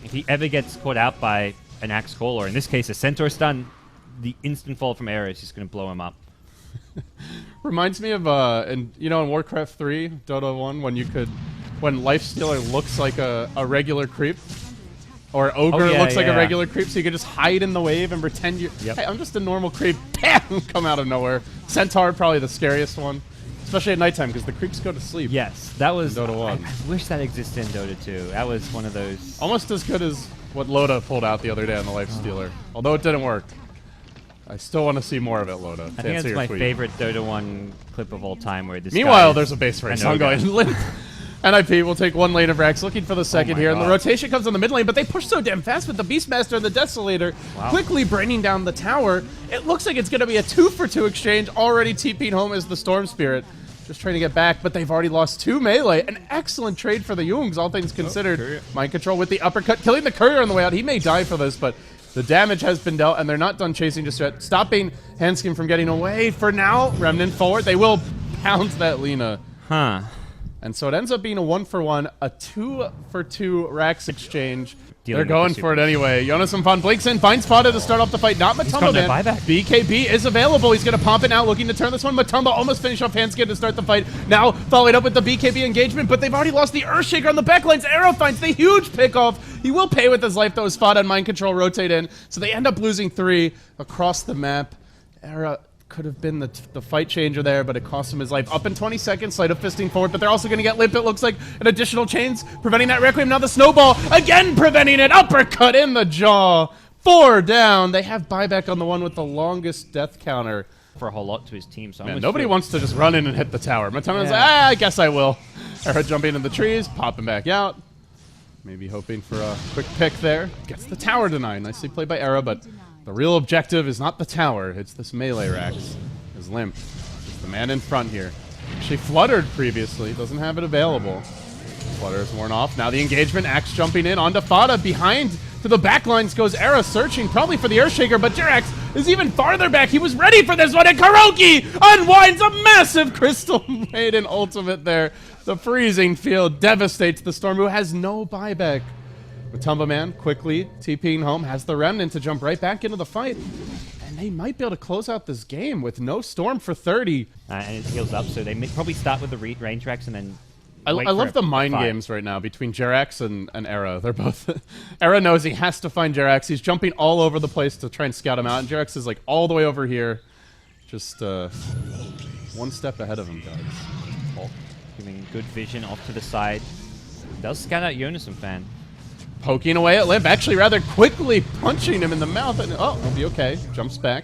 If he ever gets caught out by an Axe Call, or in this case a Centaur stun, the instant fall from Era is just going to blow him up. Reminds me of, in Warcraft 3, Dota 1, when Lifestealer looks like a regular creep. Or Ogre looks like a regular creep, so you can just hide in the wave and pretend you're... Hey, I'm just a normal creep. Bam! Come out of nowhere. Centaur, probably the scariest one. Especially at nighttime, because the creeps go to sleep. Yes, that was... Dota 1. I wish that existed in Dota 2. That was one of those... Almost as good as what Loda pulled out the other day on the Lifestealer. Although it didn't work. I still want to see more of it, Loda. I think that's my favorite Dota 1 clip of all time, where this Meanwhile, there's a base race ongoing. NiP will take one lane of Rax, looking for the second here, and the rotation comes on the mid lane, but they push so damn fast with the Beastmaster and the Desolator, quickly bringing down the tower. It looks like it's going to be a 2-for-2 exchange, already TP'ing home as the Storm Spirit. Just trying to get back, but they've already lost 2 melee. An excellent trade for the Jungs, all things considered. Mind control with the uppercut, killing the courier on the way out. He may die for this, but the damage has been dealt, and they're not done chasing just yet. Stopping Hanskin from getting away for now. Remnant forward. They will pound that Lina. Huh. And so it ends up being a 1-for-1, a 2-for-2 Rax exchange. They're going for it anyway. Jonas Van blinks in, finds Fada to start off the fight. Not Matumba, man. BKB is available. He's going to pump it now, looking to turn this one. Matumba almost finished off Hanskin to start the fight. Now followed up with the BKB engagement, but they've already lost the Earthshaker on the backlines. Arrow finds the huge pickoff. He will pay with his life, though, as Fada and Mind Control rotate in. So they end up losing 3 across the map. Era could have been the fight changer there, but it cost him his life. Up in 20 seconds, Sleight of Fisting forward, but they're also going to get Limp, it looks like. An additional chains, preventing that Requiem. Now the Snowball, again preventing it. Uppercut in the jaw. 4 down. They have buyback on the one with the longest death counter. For a whole lot to his team, so man, nobody wants to just run in and hit the tower. Matumba's like, I guess I will. Era jumping in the trees, popping back out. Maybe hoping for a quick pick there. Gets the tower denied. Nicely played by Era, but the real objective is not the tower, it's this melee Rax. Is Limp. It's the man in front here. Actually fluttered previously, doesn't have it available. Flutter is worn off. Now the engagement, Axe jumping in onto Fada. Behind to the backlines goes Era, searching probably for the Earthshaker, but Jerax is even farther back. He was ready for this one, and Kuroki unwinds a massive Crystal Maiden ultimate there. The freezing field devastates the Storm, who has no buyback. Matumba man quickly TPing home, has the Remnant to jump right back into the fight. And they might be able to close out this game with no Storm for 30. And it heals up, so they may probably start with the range Rax and then I love the mind games right now between Jerax and Era. They're both... Era knows he has to find Jerax. He's jumping all over the place to try and scout him out. And Jerax is like all the way over here. Just one step ahead of him, guys. Giving good vision off to the side. Does scout out Jonas fan. Poking away at Limp, actually rather quickly punching him in the mouth. And, oh, he'll be okay. Jumps back.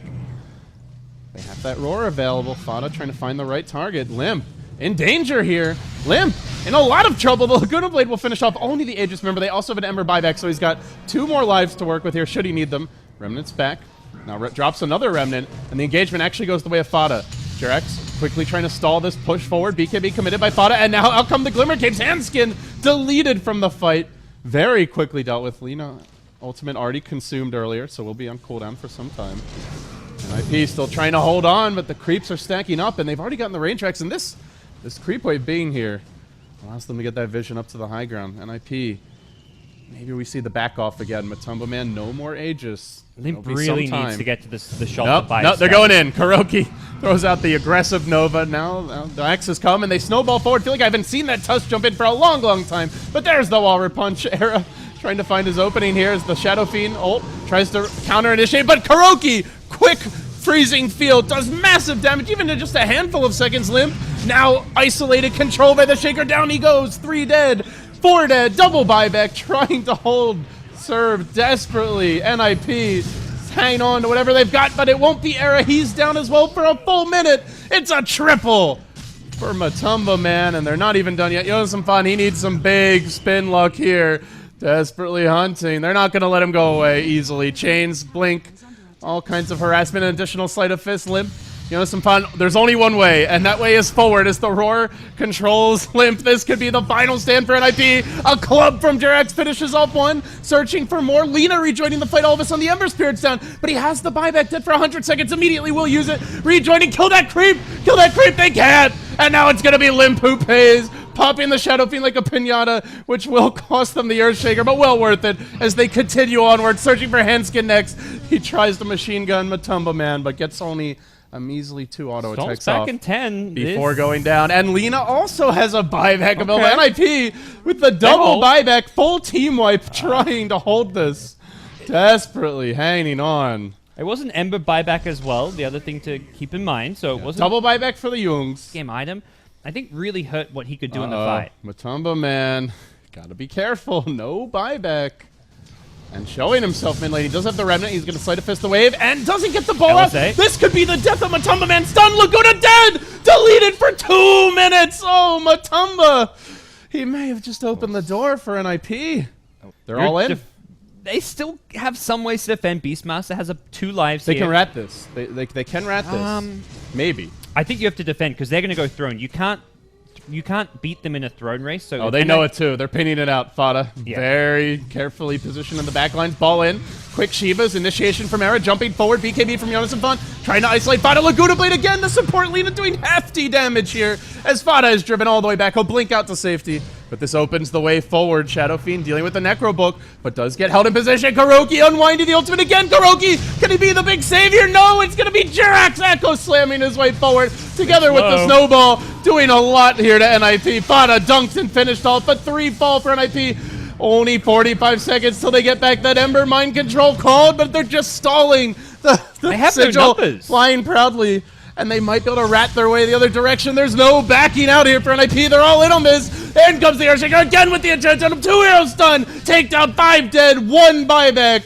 They have that roar available. Fada trying to find the right target. Limp in danger here. Limp in a lot of trouble. The Laguna Blade will finish off only the Aegis. Remember, they also have an Ember buyback, so he's got 2 more lives to work with here, should he need them. Remnant's back. Now drops another Remnant, and the engagement actually goes the way of Fada. Jerax quickly trying to stall this push forward. BKB committed by Fada, and now out come the Glimmer Capes. Hanskin deleted from the fight. Very quickly dealt with. Lina ultimate already consumed earlier, so we'll be on cooldown for some time. NiP still trying to hold on, but the creeps are stacking up, and they've already gotten the range tracks, and this creep wave being here allows them to get that vision up to the high ground. NiP, maybe we see the back off again. Matumba man, no more Aegis. Limp really needs to get to the shot. Nope, they're going in. Kuroki throws out the aggressive Nova. Now the axes come and they snowball forward. Feel like I haven't seen that Tusk jump in for a long, long time. But there's the Waller Punch. Era trying to find his opening here as the Shadow Fiend ult tries to counter initiate. But Kuroki, quick freezing field, does massive damage even in just a handful of seconds. Limp now isolated, controlled by the Shaker. Down he goes. 3 dead, 4 dead, double buyback, trying to hold serve desperately. NiP hang on to whatever they've got, but it won't be Era. He's down as well for a full minute. It's a triple for Matumba man, and they're not even done yet. Jonas Fun, he needs some big spin luck here. Desperately hunting. They're not going to let him go away easily. Chains, blink, all kinds of harassment, and additional sleight of fist. Limp, Jonas Fun, there's only one way, and that way is forward as the roar controls Limp. This could be the final stand for NiP. A club from Jerax finishes off one, searching for more. Lina rejoining the fight, all of us on the Ember Spirit's down, but he has the buyback, dead for 100 seconds, immediately will use it. Rejoining, kill that creep, they can't! And now it's gonna be Limp who pays. popping the Shadow Fiend like a pinata, which will cost them the Earthshaker, but well worth it as they continue onward, searching for Handskin next. He tries to machine gun Matumba Man, but gets only a measly 2 auto Storm's attacks back off in 10 before going down. And Lena also has a buyback available. Okay. NiP with the double hold. buyback, full team wipe, trying to hold this. Desperately hanging on. It was an Ember buyback as well, the other thing to keep in mind. So it wasn't Double buyback for the Jungs. game item. I think really hurt what he could do in the fight. Matumba Man, gotta be careful. No buyback. And showing himself mid lane. He does have the Remnant. He's going to Sleight of Fist the wave and doesn't get the ball out. LSA. This could be the death of Matumba Man. Stun, Laguna dead! Deleted for 2 minutes! Oh, Matumba! He may have just opened the door for NiP. They're all in. They still have some ways to defend. Beastmaster has 2 lives They here. can rat this. They can rat this. Maybe. I think you have to defend because they're going to go throne. You can't beat them in a throne race. So they know it too. They're pinning it out. Fada Yeah. very carefully positioned in the back lines. Ball in. Quick Shivas. Initiation from Era. Jumping forward. BKB from Jonas and Fun. Trying to isolate Fada. Laguna Blade again. The support Lena doing hefty damage here as Fada is driven all the way back. He'll blink out to safety. But this opens the way forward. Shadow Fiend dealing with the Necro Book, but does get held in position. Kuroki unwinding the ultimate again. Kuroki, can he be the big savior? No, it's going to be Jirax Echo slamming his way forward together with the Snowball. Doing a lot here to NiP. Fada dunked and finished off, but 3 fall for NiP. Only 45 seconds till they get back that Ember Mind Control called, but they're just stalling. They have their Sigil numbers. flying proudly. And they might be able to rat their way the other direction. There's no backing out here for NiP. They're all in on this. In comes the Earthshaker again with the Enchant on him. 2 arrows stun. Take down 5 dead. 1 buyback.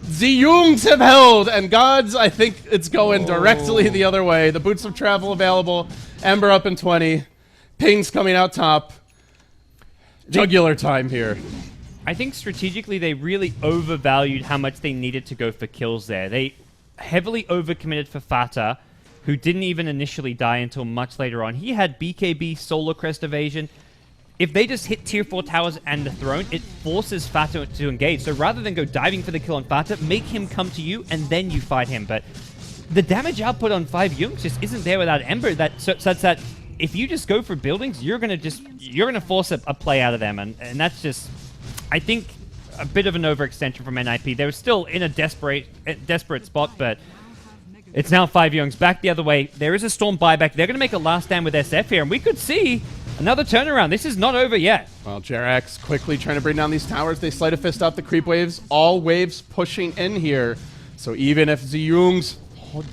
The Jungs have held. And Gods, I think it's going directly the other way. The Boots of Travel available. Ember up in 20. Pings coming out top. Jugular time here. I think strategically they really overvalued how much they needed to go for kills there. They heavily overcommitted for Fata, who didn't even initially die until much later on. He had BKB, Solar Crest evasion. If they just hit tier 4 towers and the throne, it forces Fata to engage. So rather than go diving for the kill on Fata, make him come to you and then you fight him. But the damage output on 5JUNGZ just isn't there without Ember, such that if you just go for buildings, you're gonna force a play out of them, and that's just, I think, a bit of an overextension from NiP. They were still in a desperate spot, but it's now 5JUNGZ back the other way. There is a Storm buyback. They're going to make a last stand with SF here, and we could see another turnaround. This is not over yet. Well, Jerax quickly trying to bring down these towers. They Sleight of Fist out the creep waves. All waves pushing in here. So even if the Jungs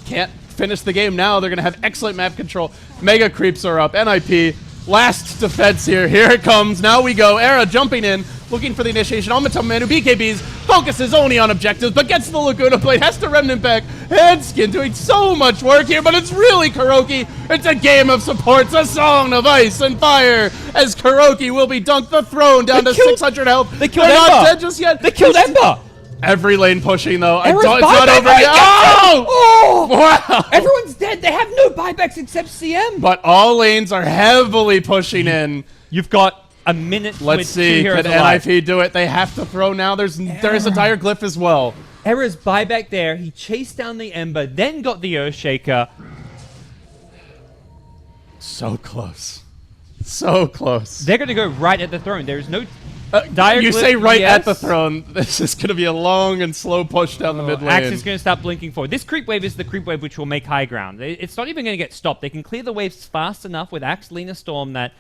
can't finish the game now, they're going to have excellent map control. Mega creeps are up. NiP, last defense here. Here it comes. Now we go. Era jumping in, looking for the initiation on Matumba Man, who BKBs, focuses only on objectives, but gets the Laguna Blade, has to Remnant back. Handskin doing so much work here, but it's really Kuroki. It's a game of supports, a song of ice and fire, as Kuroki will be dunked the throne down to 600 health. They killed They're Ember. not dead just yet. They killed Ember. Every lane pushing, though. Era's It's not buyback. over yet. Oh! Wow! Everyone's dead. They have no buybacks except CM. But all lanes are heavily pushing in. You've got a minute. Let's with see, 2 heroes can alive. NiP do it? They have to throw now. There is a dire glyph as well. Era's buyback there. He chased down the Ember, then got the Earthshaker. So close. So close. They're going to go right at the throne. There is no dire You glyph, say right yes. at the throne. This is going to be a long and slow push down the mid lane. Axe is going to start blinking forward. This creep wave is the creep wave which will make high ground. It's not even going to get stopped. They can clear the waves fast enough with Axe, Lena, Storm that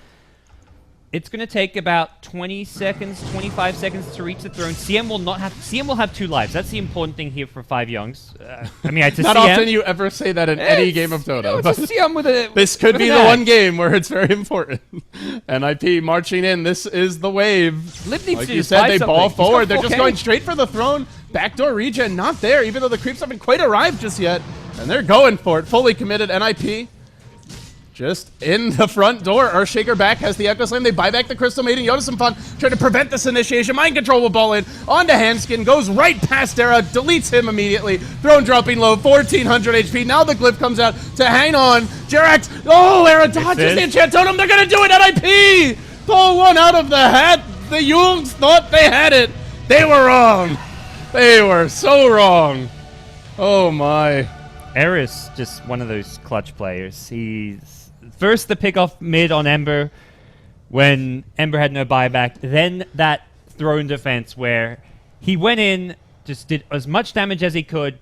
it's going to take about 20 seconds, 25 seconds to reach the throne. CM will have 2 lives. That's the important thing here for 5JUNGZ. I mean, it's a Not CM. often you ever say that in any game of Dota. No, but it's a CM with a. this could with be an the axe. one game where it's very important. NiP marching in. This is the wave. Lip needs Like to you just said, buy they ball something. He's forward. got They're just 4K. going straight for the throne. Backdoor regen not there, even though the creeps haven't quite arrived just yet. And they're going for it. Fully committed. NiP just in the front door. Earthshaker back, has the Echo Slam. They buy back the Crystal Maiden. Yoda Fun trying to prevent this initiation. Mind Control will ball in. Onto Handskin. Goes right past Era. Deletes him immediately. Throne dropping low. 1400 HP. Now the glyph comes out to hang on. Jerax. Oh, Era dodges the enchant totem. They're going to do it. NiP. Pull one out of the hat. The Jungs thought they had it. They were wrong. They were so wrong. Oh, my. Era's just one of those clutch players. He's first the pick off mid on Ember. when Ember had no buyback. Then that throne defense where he went in, just did as much damage as he could,